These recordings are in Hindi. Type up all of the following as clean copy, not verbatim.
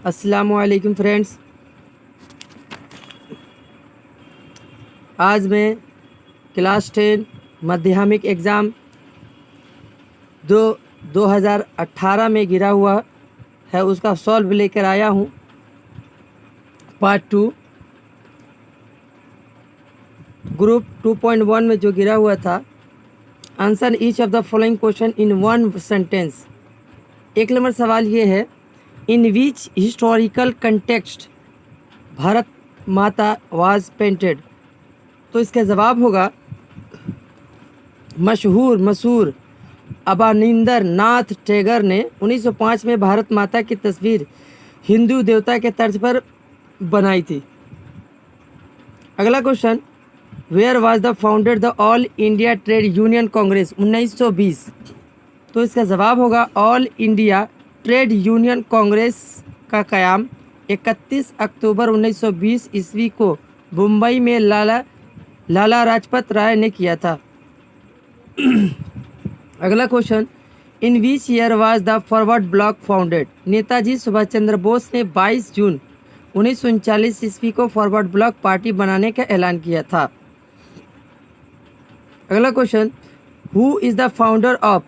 अस्सलामुअलैकुम फ्रेंड्स। आज मैं क्लास 10 माध्यमिक एग्ज़ाम 2018 में गिरा हुआ है उसका सॉल्व लेकर आया हूँ। पार्ट 2 ग्रुप 2.1 में जो गिरा हुआ था, answer each of the following question in one sentence. एक नंबर सवाल ये है, इन विच हिस्टोरिकल कंटेक्स्ट भारत माता वाज पेंटेड। तो इसका जवाब होगा मशहूर अबानिंदर नाथ टैगोर ने 1905 में भारत माता की तस्वीर हिंदू देवता के तर्ज पर बनाई थी। अगला question, where was the founded the all India trade union Congress 1920। तो इसका जवाब होगा all India trade union Congress का क़याम 31 अक्टूबर 1920 ईस्वी को मुंबई में लाला लाजपत राय ने किया था। अगला question, in which year was the Forward Bloc founded. Netaji Subhash Chandra Bose ने 22 जून 1939 ईस्वी को फॉरवर्ड ब्लॉक पार्टी बनाने का ऐलान किया था। अगला question, who is the founder of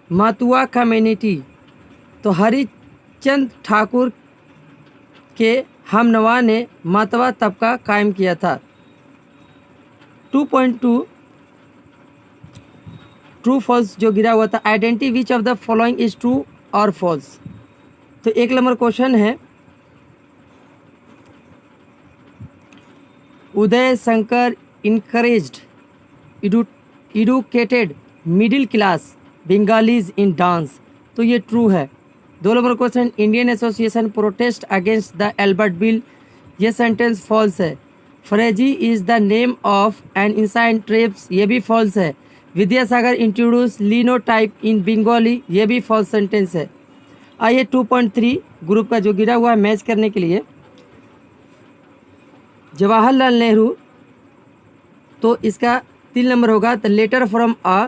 Matua community. तो हरिचंद ठाकुर के हमनवा ने मातवा तबका कायम किया था। 2.2 ट्रू फॉल्स जो गिरा हुआ था, identity which of the following is true और फॉल्स। तो एक नंबर क्वेश्चन है, Uday Shankar encouraged educated middle class Bengalis in dance. तो ये ट्रू है। 2 number question, Indian association protest against the Ilbert bill. ये सेंटेंस फॉल्स है। फ्रेजी is the name of an inside traps. ये भी फॉल्स है। Vidyasagar introduce linotype in Bengali. ये भी फॉल्स सेंटेंस है। आइए 2.3 ग्रुप का जो गिरा हुआ है मैच करने के लिए, जवाहरलाल नेहरू, तो इसका 3 नंबर होगा the letter from a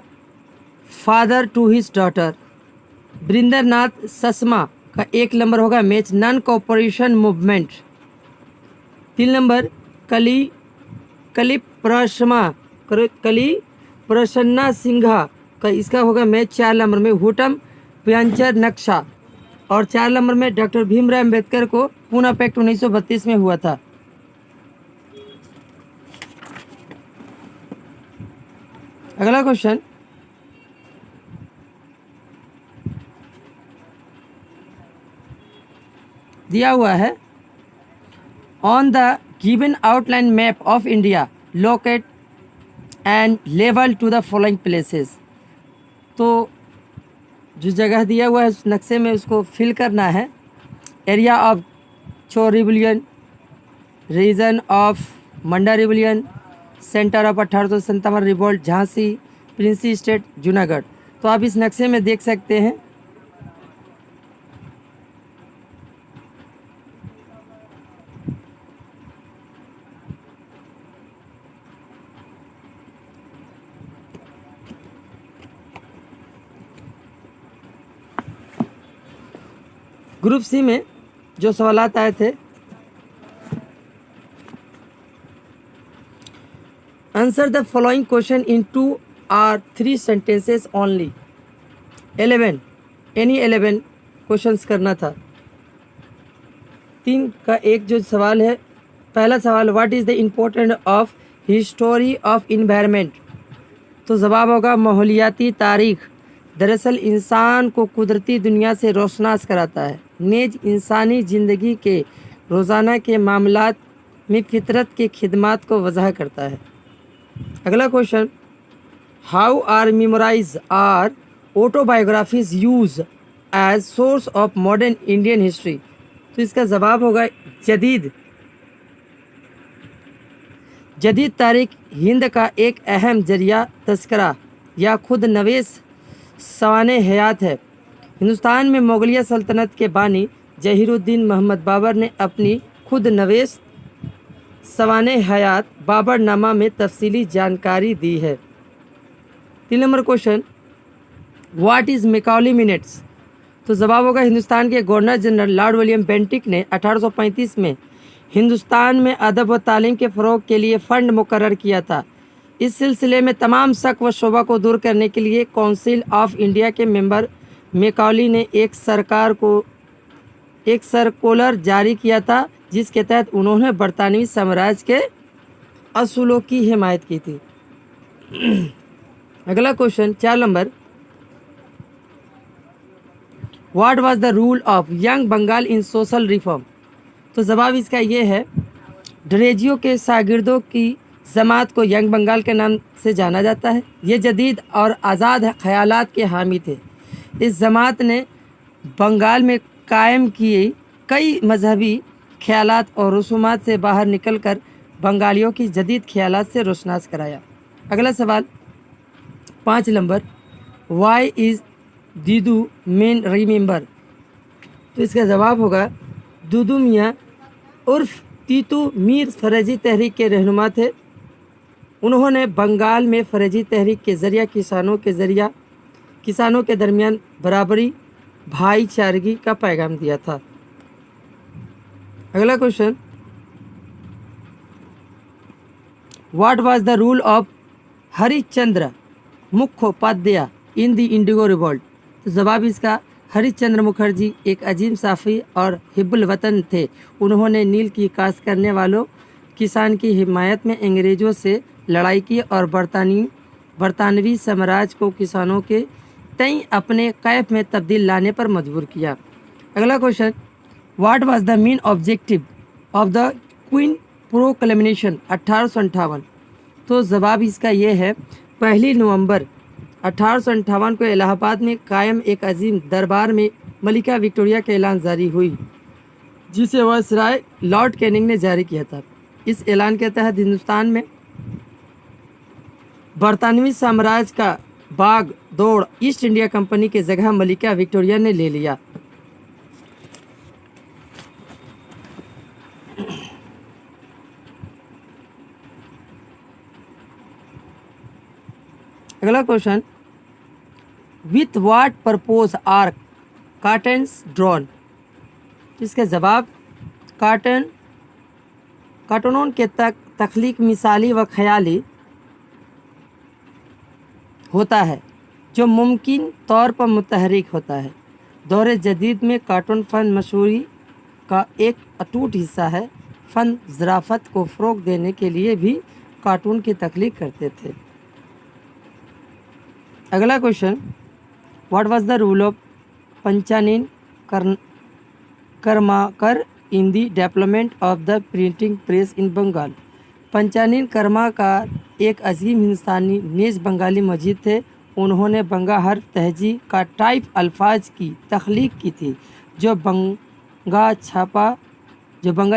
father to his daughter. वृंद्रनाथ ससमा का 1 नंबर होगा match non cooperation movement. 3 number Kali Prasanna Singha का इसका होगा मैच 4 नंबर में हुटम प्यांचर नक्शा। और 4 नंबर में डॉक्टर भीमराव अम्बेडकर को पूना पैक्ट 1932 में हुआ था। अगला क्वेश्चन, दिया हुआ है, on the given outline map of India locate and लेवल टू द फॉलोइंग प्लेसेस। तो जो जगह दिया हुआ है उस नक्शे में उसको फिल करना है। एरिया ऑफ चो rebellion, region of Munda rebellion, centre of 1857 revolt Jhansi, princely state Junagadh. तो आप इस नक्शे में देख सकते हैं। ग्रुप सी में जो सवालात आए थे, answer the following question in 2 or 3 sentences only. 11 any 11 questions करना था। 3 का एक जो सवाल है, पहला सवाल, what is the importance of history of environment. तो जवाब होगा माहौलियाती तारीख दरअसल इंसान को कुदरती दुनिया से रोशनास कराता है। नेज इंसानी ज़िंदगी के रोज़ाना के मामलात में फितरत के खिदमात को वजह करता है। अगला question, how are memoirs are autobiographies use as source of modern Indian history. तो इसका जवाब होगा जदीद तारीख हिंद का एक अहम जरिया तस्करा या खुद नवेश सवाने हयात है। हिंदुस्तान में मुगलिया सल्तनत के बानी जहीरुद्दीन मोहम्मद बाबर ने अपनी खुद नवेश सवाने हयात बाबरनामा में तफसीली जानकारी दी है। 3 number question, what is Macaulay minutes. तो जवाब होगा हिंदुस्तान के governor general lord William Bentinck ने 1835 में हिंदुस्तान में अदब व तालीम के फ़रोग के लिए फ़ंड मुकर्रर किया था। इस सिलसिले में तमाम शक व शुबा को दूर करने के लिए काउंसिल ऑफ इंडिया के मेंबर मैकॉली ने एक सर्कुलर जारी किया था, जिसके तहत उन्होंने बरतानवी साम्राज्य के असूलों की हिमायत की थी। अगला क्वेश्चन 4 नंबर, what was the rule of young Bengal in social reform. तो जवाब इसका ये है, ड्रेजियो के शागिर्दों की जमात को यंग बंगाल के नाम से जाना जाता है। ये जदीद और आज़ाद ख्यालात के हामी थे। इस जमात ने बंगाल में कायम किए कई मजहबी ख्यालात और रसूमात से बाहर निकलकर बंगालियों की जदीद ख्यालात से रोशनास कराया। अगला सवाल 5 number, why is Titu Mir remember. तो इसका जवाब होगा, दूदू मियाँ उर्फ तीतू मीर फरेजी तहरीक के रहनुमा थे। उन्होंने बंगाल में फरेजी तहरीक के ज़रिया किसानों के दरमियान बराबरी भाईचारगी का पैगाम दिया था। अगला question, what was the rule of Harishchandra Mukhopadhyay in the Indigo revolt. तो जवाब इसका, हरिश्चंद्र मुखर्जी एक अजीम साफ़ी और हिब्बुल वतन थे। उन्होंने नील की काश्त करने वालों किसान की हिमायत में अंग्रेज़ों से लड़ाई की और बरतानवी साम्राज्य को किसानों के तय अपने कैफ में तब्दील लाने पर मजबूर किया। अगला question, what was the main objective of the queen proclamation 1858। तो जवाब इसका ये है, 1 नवंबर 1858 को इलाहाबाद में कायम एक अजीम दरबार में मलिका विक्टोरिया का ऐलान जारी हुई, जिसे वायसराय लॉर्ड कैनिंग ने जारी किया था। इस ऐलान के तहत हिंदुस्तान में बरतानवी साम्राज्य का बाग दौड़ ईस्ट इंडिया कंपनी की जगह मलिका विक्टोरिया ने ले लिया। अगला question, with what purpose are cartoons drawn. इसका जवाब, कार्टूनों के तख्लीक मिसाली व ख्याली होता है जो मुमकिन तौर पर मुतहरिक होता है। दौरे जदीद में कार्टून फ़न मशहूरी का एक अटूट हिस्सा है। फ़न ज़राफ़त को फ़रोग़ देने के लिए भी कार्टून की तख्लीक करते थे। अगला question, what was the rule of Panchanan Karmakar in the development of the printing press in Bengal. Panchanan Karmakar एक अजीम हिंदुस्तानी नेज़ बंगाली मजीद थे। उन्होंने बंगा हर्फ तहजीब का टाइप अल्फाज की तख्लीक की थी, जो बंगा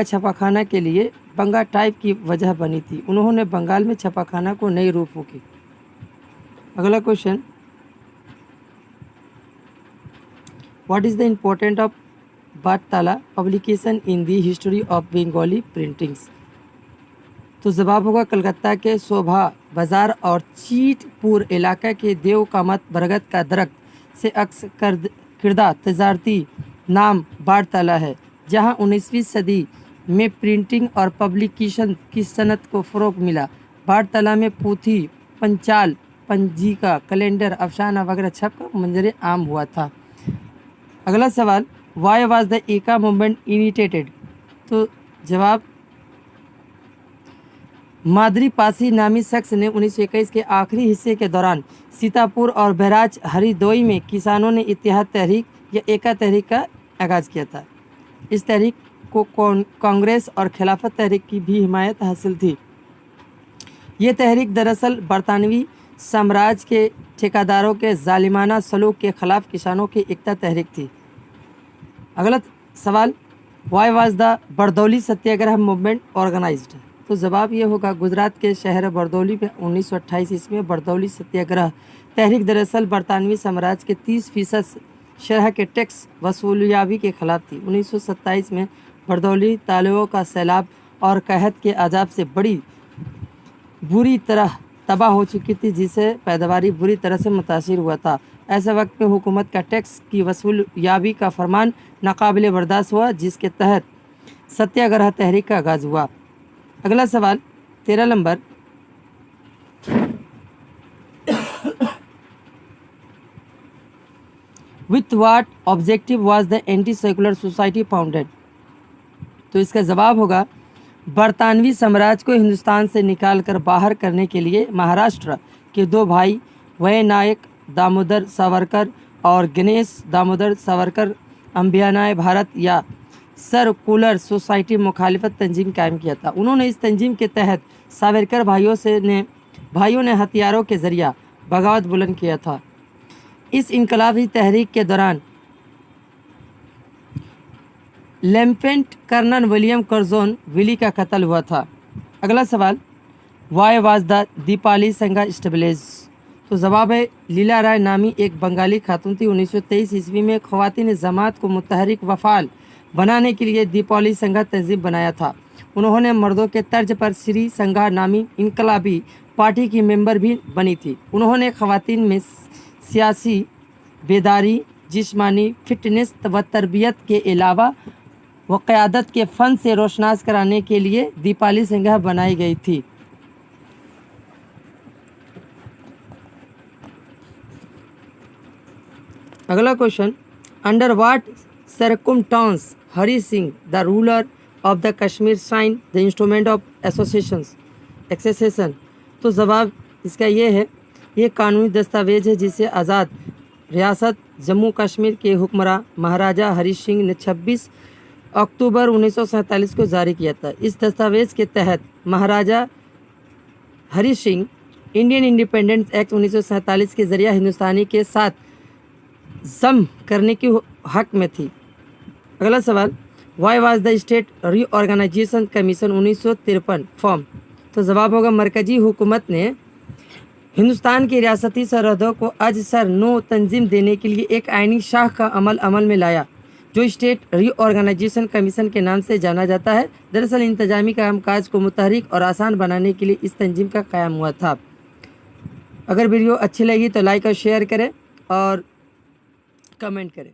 छापाखाना के लिए बंगा टाइप की वजह बनी थी। उन्होंने बंगाल में छापाखाना को नई रूप फूकी। अगला question, what is the important of Battala publication in the history of Bengali printings. तो जवाब होगा, कलकत्ता के शोभा बाज़ार और चीटपुर इलाका के देव कामत बरगद का दरख्त से अक्स किरदा तजारती नाम बाटताला है, जहां 19वीं सदी में प्रिंटिंग और पब्लिकेशन की सनत को फ़रोग़ मिला। बाटताला में पोथी, पंचाल, पंजिका, कैलेंडर, अफसाना वगैरह छपकर मंजर आम हुआ था। अगला सवाल, वाई वाज द एका मूवमेंट इनिटेटेड। तो जवाब, मादरी पासी नामी शख्स ने 1921 के आखिरी हिस्से के दौरान सीतापुर और बहराइच हरिदोई में किसानों ने इत्तेहाद तहरीक या एका तहरीक का आगाज़ किया था। इस तहरीक को कांग्रेस और खिलाफत तहरीक की भी हिमायत हासिल थी। ये तहरीक दरअसल बरतानवी साम्राज्य के ठेकेदारों के जालिमाना सलूक के ख़िलाफ़ किसानों की एकता तहरीक थी। अगला सवाल, why was the Bardoli satyagraha movement organised. तो जवाब ये होगा, गुजरात के शहर बरदौली में 1928 ईस्वी में बरदौली सत्याग्रह तहरीक दरअसल बरतानवी साम्राज्य के 30% शरह के टैक्स वसूलियाबी के खिलाफ थी। 1927 में बरदौली तालुओं का सैलाब और कहत के अजाब से बुरी तरह तबाह हो चुकी थी, जिससे पैदावारी बुरी तरह से मुतासिर हुआ था। ऐसे वक्त में हुकूमत का टैक्स की वसूल याबी का फरमान नाकाबिल बर्दाश्त हुआ, जिसके तहत सत्याग्रह तहरीक का आगाज़ हुआ। अगला सवाल 13 number, with what objective was the anti secular society founded. तो इसका जवाब होगा बरतानवी साम्राज्य को हिंदुस्तान से निकालकर बाहर करने के लिए महाराष्ट्र के दो भाई वैनायक दामोदर सावरकर और गणेश दामोदर सावरकर अभियानाय भारत या सर्कुलर सोसाइटी मुखालिफत तंजीम कायम किया था। उन्होंने इस तंजीम के तहत सावरकर भाइयों ने हथियारों के जरिए बगावत बुलंद किया था। इस इनकलाबी तहरीक के दौरान लेफ्टिनेंट कर्नल विलियम कर्जोन विली का कत्ल हुआ था। अगला सवाल, वाई वाज द दीपाली संघ स्टेब्लिश। तो जवाब है लीला राय नामी एक बंगाली खातून थी। 1923 ईस्वी में ख़वातीन जमात को मुतहरिक वफाल बनाने के लिए दीपाली संघ तंजीम बनाया था। उन्होंने मर्दों के तर्ज पर श्री संघा नामी इनकलाबी पार्टी की मेंबर भी बनी थी। उन्होंने ख़वातीन में सियासी बेदारी, जिस्मानी फिटनेस व तरबियत के अलावा व क़यादत के फ़न से रोशनास कराने के लिए दीपाली संघ बनाई गई थी। अगला question, under what circumstances Hari Singh the ruler of the Kashmir sign the instrument of accession. तो जवाब इसका ये है, ये कानूनी दस्तावेज है जिसे आज़ाद रियासत जम्मू कश्मीर के हुक्मरान महाराजा हरी सिंह ने 26 अक्टूबर 1947 को जारी किया था। इस दस्तावेज के तहत महाराजा Hari Singh Indian independence act 1947 के जरिए हिंदुस्तानी के साथ जम करने की हक में थी। अगला सवाल, why was the state reorganisation commission 1953 form. तो जवाब होगा मरकजी हुकूमत ने हिंदुस्तान की रियासती सरहदों को अजसर नो तंजीम देने के लिए एक आइनी शाख का अमल में लाया, जो स्टेट रीऑर्गेनाइजेशन कमीशन के नाम से जाना जाता है। दरअसल इंतजामी कामकाज को मुतहरिक और आसान बनाने के लिए इस तंजीम का क़याम हुआ था। अगर वीडियो अच्छी लगी तो लाइक और शेयर करें और कमेंट करें।